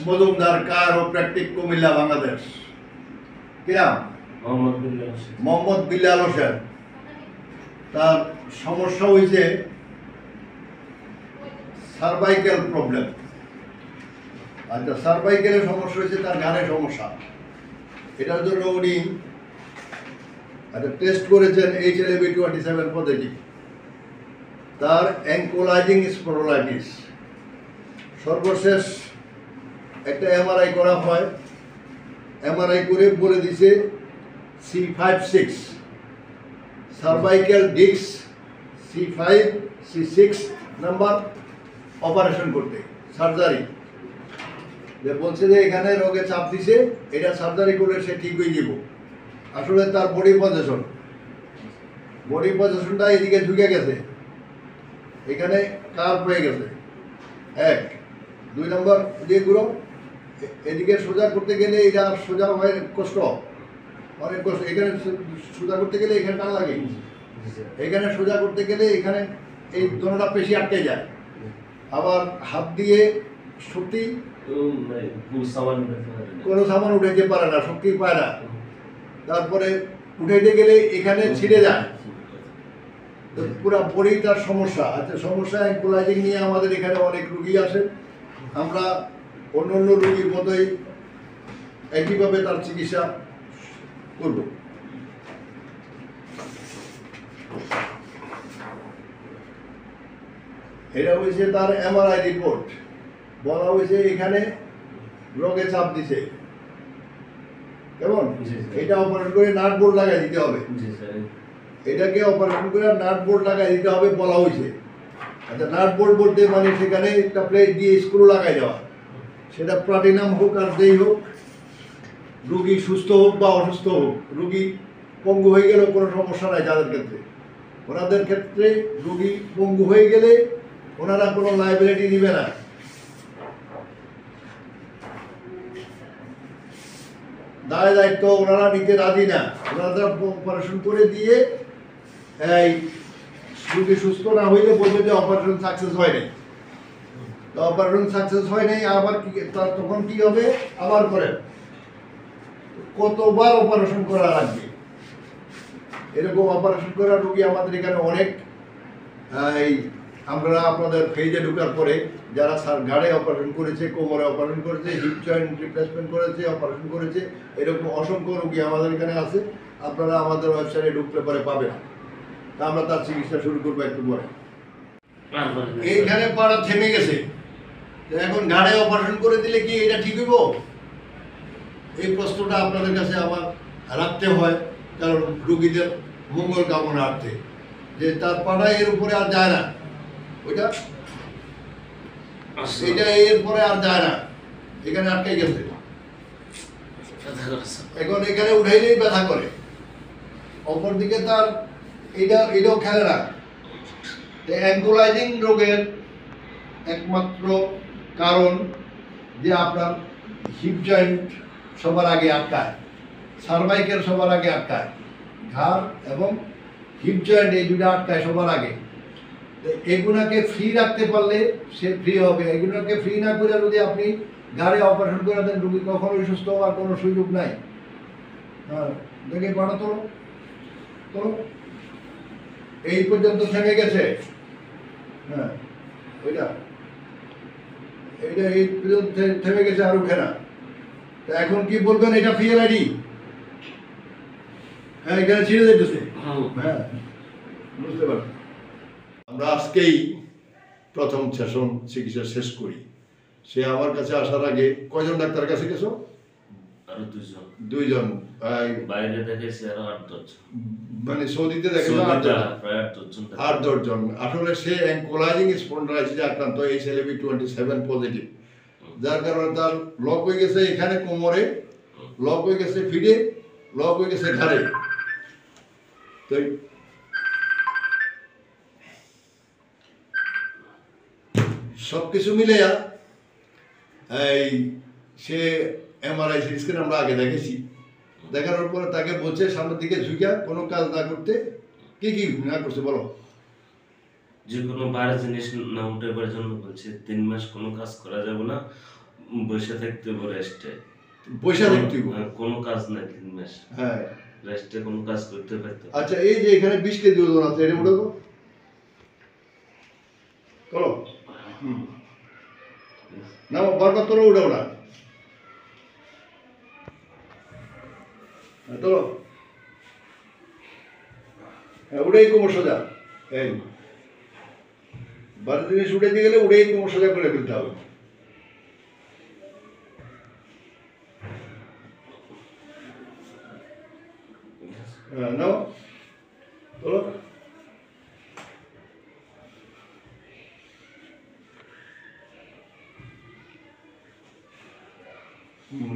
মজুমদার, কায়োপ্র্যাকটিক, কুমিল্লা, বাংলাদেশ। কি নাম? মোহাম্মদ বিল্লাল হোসেন। তার সমস্যা হয়েছে সার্ভাইকেল প্রবলেম। আচ্ছা, সার্ভাইকেলের সমস্যা হয়েছে, তার ঘাড়ের সমস্যা। এটার জন্য উনি টেস্ট করেছেন HLA-B27 পদ্ধতি। তার অ্যাঙ্কোলাইজিং স্পন্ডলাইটিস। সর্বশেষ একটা MRI করা হয়। MRI করে বলে দিছে C5-6 cervical disc, C5 C6 number operation করতে, সার্জারি। যে বলছে যে এখানে রোগে চাপ দিছে, এটা সার্জারি করলে সে ঠিক হয়ে যাব। আসলে তার বডি পজিশনটা এদিকে ঝুঁকে গেছে, এখানে কার্ভ হয়ে গেছে। 1 2 নম্বর দিয়ে গুলো এদিকে সোজা করতে গেলে এটা সোজা হয় কষ্ট, অনেক কষ্ট। এখানে সোজা করতে গেলে এখানে টান লাগে, এখানে সোজা করতে গেলে এখানে এই দোনোটা পেশি আটকে যায়। আবার হাত দিয়ে শক্তি কোনো সামান উঠাইতে পারে না, শক্তি পায় না। তারপরে উঠাইতে গেলে এখানে ছিঁড়ে যায়, পুরো বডিটার সমস্যা। আচ্ছা, সমস্যা অ্যাঙ্কোলাইজিং নিয়ে আমাদের এখানে অনেক রুগী আসে। আমরা অন্য রুগীর মতোই একইভাবে তার চিকিৎসা করব। এটা হয়েছে তার MRI রিপোর্ট। বলা হয়েছে এখানে রোগে চাপ দিছে। কেমন? এটা অপারেশন করে নাট বোল্ট লাগাই দিতে হবে। এটাকে অপারেশন করে নাট বোল্ট লাগাই দিতে হবে বলা হয়েছে। আচ্ছা, নাট বোল্ট বলতে মানে সেখানে একটা প্লেট দিয়ে স্ক্রু লাগাই দেওয়া। সেটা প্লাটিনাম হোক আর যেই হোক, রুগী সুস্থ হোক বা অসুস্থ হোক, রুগী পঙ্গু হয়ে গেলেও কোনো সমস্যা নাই যাদের ক্ষেত্রে। ওনাদের ক্ষেত্রে রুগী পঙ্গু হয়ে গেলে ওনারা কোনো লাইবিলিটি নেবে না। দায় দায়িত্ব ওনারা নিতে রাজি না। ওনারা অপারেশন করে দিয়ে এই রুগী সুস্থ না হইলে বলবে যে অপারেশন সাকসেস হয় নাই। তো অপারেশন সাকসেস হয় নাই, আবার কি তখন কি হবে? আবার করেন। কতবার অপারেশন করা লাগবে? এরকম অপারেশন করা রুগী আমাদের এখানে অনেক। এই আমরা আপনাদের ফেজে ঢোকার পরে যারা ঘাড়ে অপারেশন করেছে, কোমরে অপারেশন করেছে, হিপ জয়েন্ট রিপ্লেসমেন্ট করেছে, অপারেশন করেছে, এরকম অসংখ্য রুগী আমাদের এখানে আছে। আপনারা আমাদের ওয়েবসাইটে ঢুকলে পরে পাবেন। তা আমরা তার চিকিৎসা শুরু করবো একটু পরে। এইখানে পাড়া থেমে গেছে, এখন ঘাড়ে অপারেশন করে দিলে কি এটা ঠিক হইব? এই প্রশ্নটা আপনাদের কাছে আমার রাখতে হয়, কারণ রুগীদের মঙ্গল কামনার্থে, যে তার পাড়া এর উপরে আর যায় না, ওইটা এটা এরপরে আর যায় না, এখানে আটকে গেছে। এখন এখানে উঠাইলেই ব্যথা করে, অপরদিকে তার এটাও খেলে না। অ্যাঙ্কোলাইজিং রোগের একমাত্র কারণ যে আপনার হিপ জয়েন্ট সবার আগে আটকায়, সার্ভাইকেল সবার আগে আটকায়, ঘাড় এবং হিপ জয়েন্ট এই দুটো আটকায় সবার আগে। এগুলাকে ফ্রি রাখতে পারলে সে ফ্রি হবে। এগুলোকে ফ্রি না করে যদি আপনি ঘাড়ে অপারেশন করে দেন, রুগী কখনোই সুস্থ হওয়ার কোনো সুযোগ নাই। হ্যাঁ, দেখে পাঠা তো এই পর্যন্ত থেমে গেছে। হ্যাঁ, ওইটা এইটা এই পর্যন্ত থেমে গেছে, আর উঠে না। এখন কি বলবেন? এটা ফিএলআইডি। হ্যাঁ, এখানে ছিঁড়ে যেতেছে। হ্যাঁ, বুঝতে পারছি। আমরা আজকেই প্রথম সেশন চিকিৎসা শেষ করি। সে আমার কাছে আসার আগে কয়জন ডাক্তারের কাছে গেছো? আরো 2জন। বাইরে দেখেছি আরো 8-10 জন। মানে সৌদিতে দেখেছো প্রায় 8-10 জন। আসলে সে অ্যাঙ্কোলাইজিং স্পন্ডলাইটিসে আক্রান্ত, HLA-B27 পজিটিভ, যার কারণে তার লক হয়ে গেছে এখানে কোমরে, লক হয়ে গেছে ফিডে, লক হয়ে গেছে ঘাড়ে। তো সব কিছু মিলে এই সে MRI সিটি স্ক্যান আমরা আগে দেখেছি। দেখানোর পরে তাকে বলছে সামনের দিকে ঝুঁকিয়া কোনো কাজ না করতে। কি কি না করছে বলো? যে কোনো বাইরের জিনিস না উঠাবার জন্য বলছে 3 মাস কোনো কাজ করা যাবে না, বসে থাকতে হবে রেস্টে। পয়সা দেখতে হইব। কোনো কাজ নাই 3 মাস। হ্যাঁ রেস্টে কোনো কাজ করতে পারতো না। আচ্ছা, এই যে এখানে 20 কেজি ওজন আছে, এটা উঠাবো চলো। না বারবার তোলো, উঠাও না। চলো, হ্যাঁ উঠেই কোমর সোজা। এই বাড়ির জিনিস উঠে গেলে উঠেই কোমর সোজা করে ফেলতে হবে। হ্যাঁ নাও, চলো।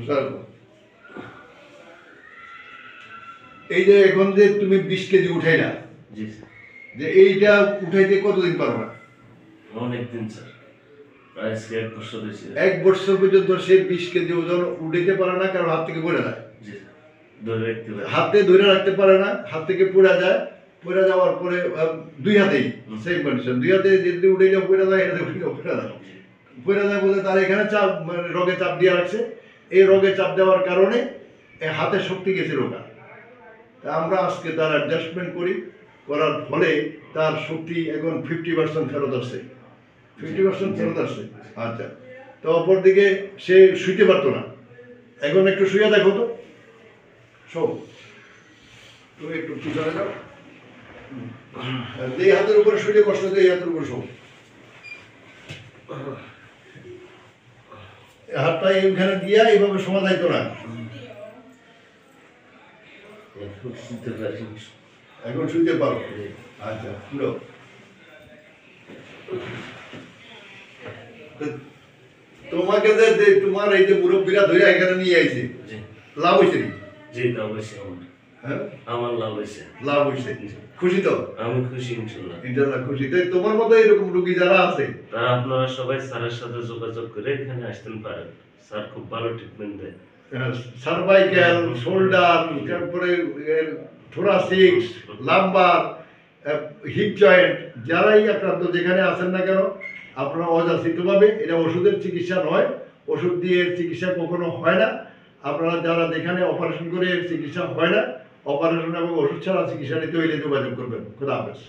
ছাড়ো। এই যে এখন যে তুমি 20 কেজি উঠাইলা, জি স্যার। যে এইটা উঠাইতে কতদিন পারবা? অনেকদিন স্যার, প্রায় 1 বছর হয়েছে। 1 বছর পর্যন্ত সে 20 কেজি ওজন উঠাইতে পারে না, কারণ হাত থেকে পড়ে যায়। জি স্যার, ধরে রাখতে পারি। হাতে ধরে রাখতে পারে না, হাত থেকে পড়ে যায়। পড়ে যাওয়ার পরে দুই হাতেই সেম কন্ডিশন, দুই হাতে যদি উঠে যাও পড়ে যায়, এটাতে উঠে পড়ে যায়। পড়ে যায় বলতে তার এখানে চাপ, মানে রগে চাপ দিয়ে রাখছে। এই রগে চাপ দেওয়ার কারণে হাতের শক্তি গেছে রোগা। তা আমরা আজকে তার অ্যাডজাস্টমেন্ট করার ফলে তার শক্তি এখন 50% ফেরত আসছে। 50% ফেরত আসছে। আচ্ছা, তো অপরদিকে সে শুইতে পারতো না, এখন একটু শুয়ে দেখো তো। শো, তুমি একটু পিছনে যাও। এই হাতের উপরে শুইলে কষ্ট হচ্ছে, এই হাতের উপরে শো। হাতটা এইখানে দিয়া এইভাবে শোয়া যাইতো না, এখন শুনতে পারি। এখন শুইতে পারো। আচ্ছা শুনো, তোমাকে যে তোমার এই যে মুরব্বীরা ধরে এখানে নিয়ে আইছে, জি লাভ হয়েছে নি? জি, লাভ হয়েছে আমার। হ্যাঁ আমার লাভ হয়েছে। লাভ হয়েছে, খুশি তো? আমি খুশি ইনশাল্লাহ। ইনশাল্লাহ খুশি। তাই তোমার মতো এরকম রুগী যারা আছে, তারা আপনারা সবাই স্যারের সাথে যোগাযোগ করে এখানে আসতে পারেন। স্যার খুব ভালো ট্রিটমেন্ট দেয়। সার্ভাইক্যাল, শোল্ডার, তারপরে থোরাসিক, লাম্বার, হিপ জয়েন্ট, যারাই আক্রান্ত যেখানে আছেন না কেন, আপনারা অযাচিতভাবে, এটা ওষুধের চিকিৎসা নয়, ওষুধ দিয়ে চিকিৎসা কখনো হয় না। আপনারা যারা যেখানে অপারেশন করে চিকিৎসা হয় না, অপারেশন এবং ওষুধ ছাড়া চিকিৎসা নিতে হইলে যোগাযোগ করবেন। খোদা হাফেজ।